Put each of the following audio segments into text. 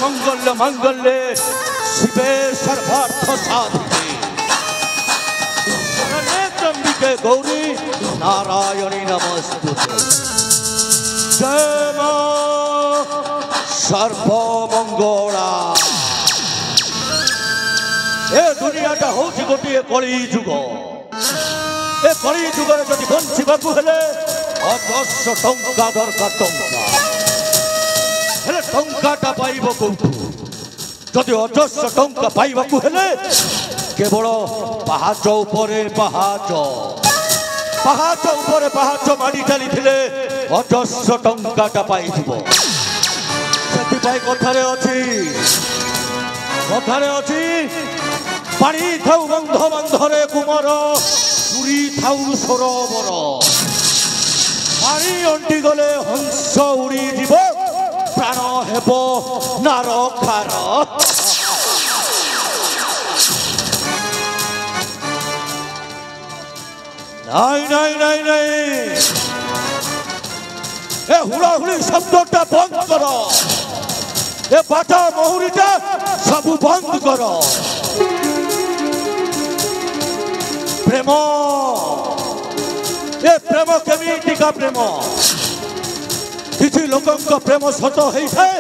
मंगल्य मंगल्ये शिवे सर्वार्थ साधिके शरण्ये त्र्यंबिके गौरी नारायणी नमस्तुते। जय मां सर्वमंगला। ए दुनियाटा होची गोटे कली जुग। ए कली जुगरे जदि बंचिबाकू हेले अजस्र टंका दरकार टंका हेले टंकाटा पाइब कोठू जदि अजस्र टंका पाइबाकू हेले केवल पाहाच उपरे पाहाच पाहाच उपरे पाहाच माड़ी चली अजस्र टंकाटा पाइजिबो। सेतिपाई कथारे अछि पानी थाउ बंध बंधरे कुमार पुरी थाउ सरोवर पानी अंटी गले हंस उड़ी जीव प्राण हेब नारकार। नाई नाई नाई नाई ए हुड़ाहुड़ी शब्दटा बंद कर। ए बाटा महुरीटा सब बंद कर। प्रेम ए प्रेम केमिटिका प्रेम किसी लोकंक प्रेम सत हो जाए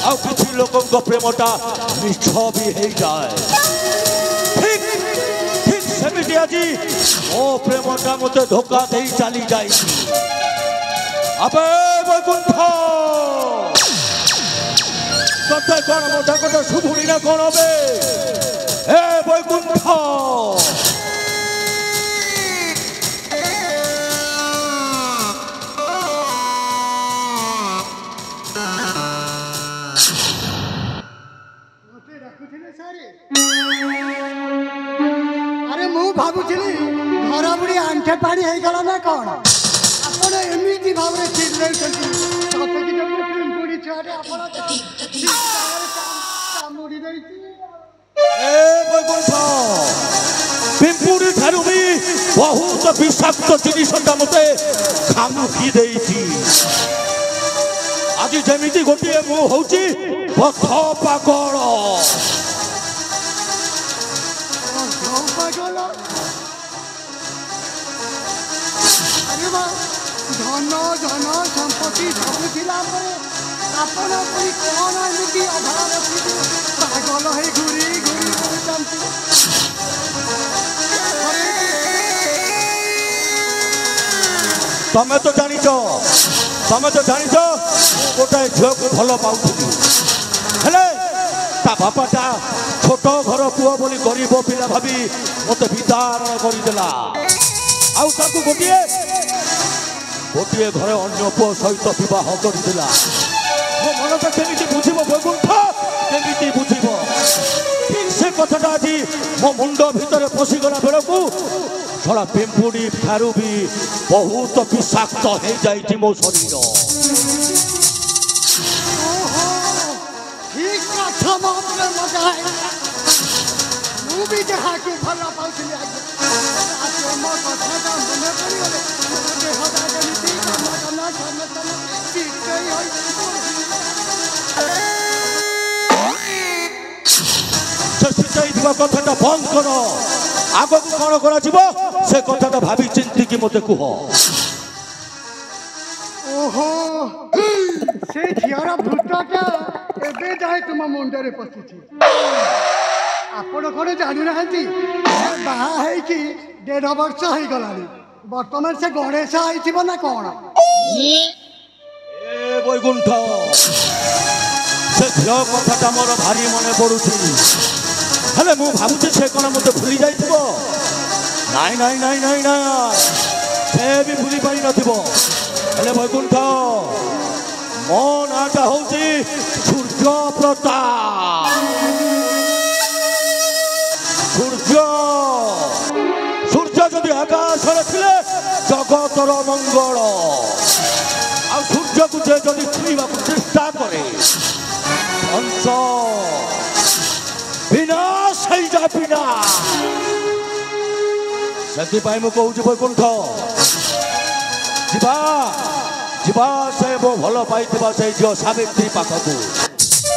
आ किसी लोकंक प्रेमटा मिछ भी हो जाए। ठीक ठीक सेमिति आजी ओ प्रेमटा मते धोखा दे चली जाई। अबे वैकुंठ कते कोन मोटा कते सुभुड़ी ना कोन बे ए वैकुंठ अरे मु भाबुଥିଲି घर बुड़ी आंठे पानी हो गला ना कौन आपण एमिति भावरे चिल्लै छथि सते कि जब पिंपुड़ी छारे आपण कामुड़ी दैछि। ए वैकुंठ पिंपुड़ी थारु भी बहुत विषाक्त जिनिसटा मते खामुकी दैछि। आज जेमिति गोटे मु होउची पथ पागल धन धन संपत्ति भावुला आपण कौन एमती अभाव रखी पागल है घूरी घूरी तमें तो जानिच गोटे झील को भल पाऊली हेले ता बापाटा छोट घर पुओ बोली गरीब पिला भाभी मत विदारण करदेला आउ ताकू गोटे घरे अन्य पुओ सहित बह करदेला। मो मन तो केमिति बुझिबो वैकुंठ केमिति बुझिबो ठीक से कथाटा आज मो मुंड भितर पशिगला बेलू छड़ा पिंपुड़ी ठारू भी बहुत विषाक्त हो जाए मो शरीर। ठीक कथा मात्र मजा मु भी जहाँ के भल पाउली आज मो कथा मन पड़गले देहटा जमी करना कथाटा बंद कर आग को कौन कर से कथाटा भावी चिंतिकी मत कह। ओहो से झीर भूतटा एबे जाए तुम मुंडे पशि आपण कौन जानु ना बाहा कि 1.5 वर्ष हो गला बर्तमान से गणेश आई ना कौन ए वैकुंठ से झील कथाटा मोर भारी मन पड़ुची हेले मु भावुची से कौन मत भूली जाइथिबो नाई नाई नाई नाई ना से भी भूली पारि नथिबो हेले वैकुंठ मो नाटा होउची सूर्य प्रताप। सूर्य जदि आकाश थिले जगतर मंगल आ सूर्य को जदि छुईबा चेष्टा करे अंश विनाश हो जा विनाश से कहूँ वैकुंठ जीवा जीवा से मो भल पाई से झील सावित्री पाखक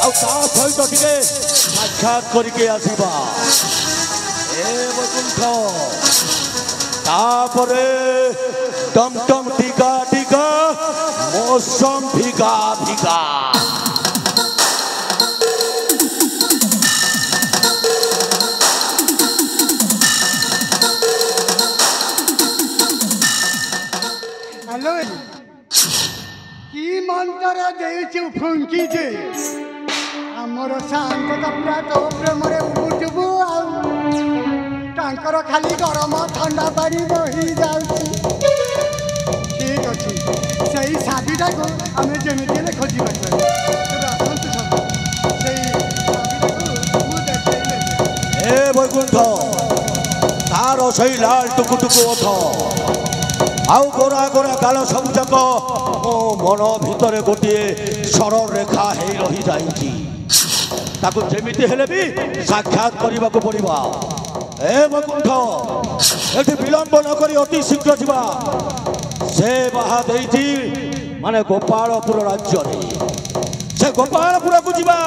ଆଉ ତା ସହିତ ଟିକେ ସାକ୍ଷାତ କରିକି ଆସିବା ଏ ବୈକୁଣ୍ଠ। ତାପରେ ଟମ୍ ଟମ୍ ଟିକା ଟିକା ମୌସମ ଭିଗା ଭିଗା। হ্যালো কি মন্ত্র ଦେଇଛୁ ଫୁଙ୍କିଛେ ଆମର ସାଙ୍ଗଟା ପୁରା ତୋ ପ୍ରେମରେ ଉଠୁବୁ ଆଉ ତାଙ୍କର ଖାଲି ଗରମ ଥଣ୍ଡା ପାଣି ବହି ଯାଉଛି। ଠିକ ଅଛି ସେଇ ଶାଢ଼ୀଟାକୁ ଆମେ ଯେମିତି ହେଲେ ଖୋଜିବା ଆସନ୍ତୁ ସବୁ ସେଇ ଶାଢ଼ୀଟାକୁ ମୁଁ ଦେଖେଇଦେବି। ଏ ବୈକୁଣ୍ଠ ତାର ସେଇ ଲାଲ ଟୁକୁଟୁକୁ ଓଠ ଆଉ ଗୋରା ଗୋରା ଗାଲ ସବୁ ଯାକ ମୋ ମନ ଭିତରେ ଗୋଟିଏ ସରଳ ରେଖା ହେଇ ରହିଯାଇଛି। ତାକୁ ଯେମିତି ହେଲେ ବି ସାକ୍ଷାତ କରିବାକୁ ପଡ଼ିବ। ଏ ବୈକୁଣ୍ଠ ଏଠି ବିଳମ୍ବ ନ କରି ଅତି ଶୀଘ୍ର ଯିବା। ସେ ବାହା ଦେଇଛି ମାନେ ଗୋପାଳପୁର ରାଜ୍ୟରେ। ସେ ଗୋପାଳପୁରକୁ ଯିବା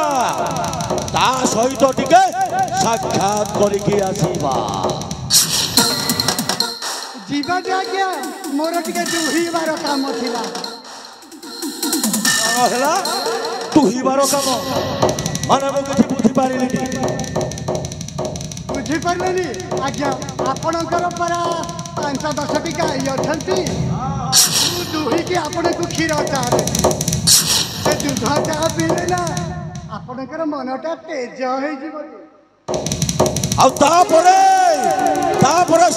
ତା ସହିତ ଟିକେ ସାକ୍ଷାତ କରିକି ଆସିବା। ଯିବା ଯେ ଆଜ୍ଞା ମୋର ଟିକେ ଦୁହିବାର କାମ ଥିଲା। କ'ଣ ହେଲା ଦୁହିବାର କାମ? ମାନେ ମୁଁ କିଛି ବୁଝିପାରିଲିନି। ବୁଝିପାରିଲେନି ଆଜ୍ଞା ଆପଣଙ୍କର ପରା 5-10ଟି ଗାଈ ଅଛନ୍ତି। ମୁଁ ଦୁହିକି ଆପଣଙ୍କୁ କ୍ଷୀର ଚାହା ଦେବି। ସେ ଦୁଧ ଚାହା ପିଇଲେ ନା ଆପଣଙ୍କର ମନଟା ତେଜ ହେଇଯିବ। ଆଉ ତାପରେ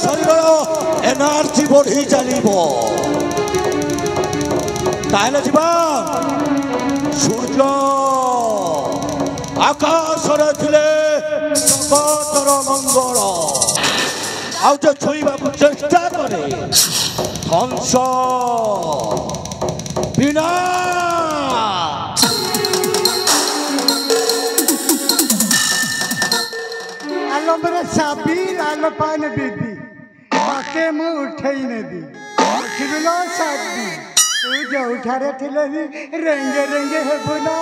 ଶରୀରର ଏନର୍ଜି ବଢି ଚାଲିବ। ତାହେଲେ ଯିବା ସୂର୍ଯ୍ୟ ଆକାଶରେ ଥିଲେ ଜଗତର ମଙ୍ଗଳ। ଆଉ ଯେ ଛୁଇଁବାକୁ ଚେଷ୍ଟା କରେ ଧ୍ୱଂସ ବିନା। ଆଲୋ ମୋର ସାବି ଲାଲ ପାନ ବିବି ତାକେ ମୁଁ ଉଠେଇ ନେବି। ଦେଖିଲୁ ନା ସାବି ତୁ ଯୋଉଠାରେ ଥିଲେ ବି ରେଙ୍ଗେ ରେଙ୍ଗେ ହେବୁ ନା।